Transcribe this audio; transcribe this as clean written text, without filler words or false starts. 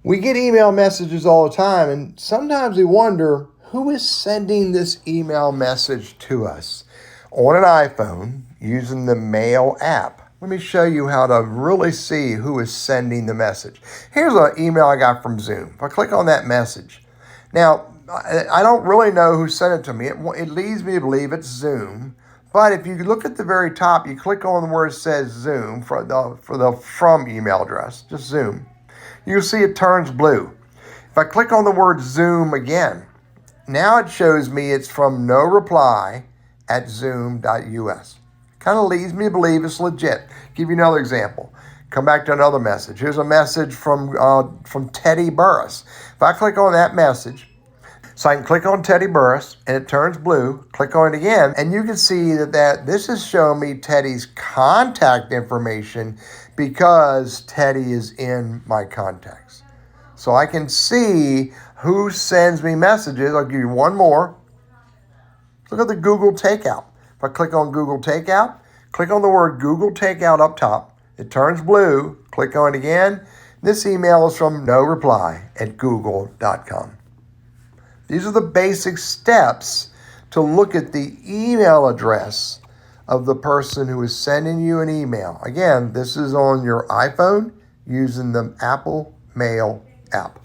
We get email messages all the time, and sometimes we wonder who is sending this email message to us. On an iPhone, using the Mail app, let me show you how to really see who is sending the message. Here's an email I got from Zoom. If I click on that message, now I don't really know who sent it to me. It leads me to believe it's Zoom. But if you look at the very top, you click on where it says Zoom for the from email address, just Zoom. You'll see it turns blue. If I click on the word Zoom again, now it shows me it's from no reply at zoom.us. Kind of leads me to believe it's legit. Give you another example. Come back to another message. Here's a message from Teddy Burris. If I click on that message, so I can click on Teddy Burris and it turns blue, click on it again, and you can see that this is showing me Teddy's contact information because Teddy is in my contacts. So I can see who sends me messages. I'll give you one more. Look at the Google Takeout. If I click on Google Takeout, click on the word Google Takeout up top. It turns blue. Click on it again. This email is from no reply at google.com. These are the basic steps to look at the email address of the person who is sending you an email. Again, this is on your iPhone using the Apple Mail app.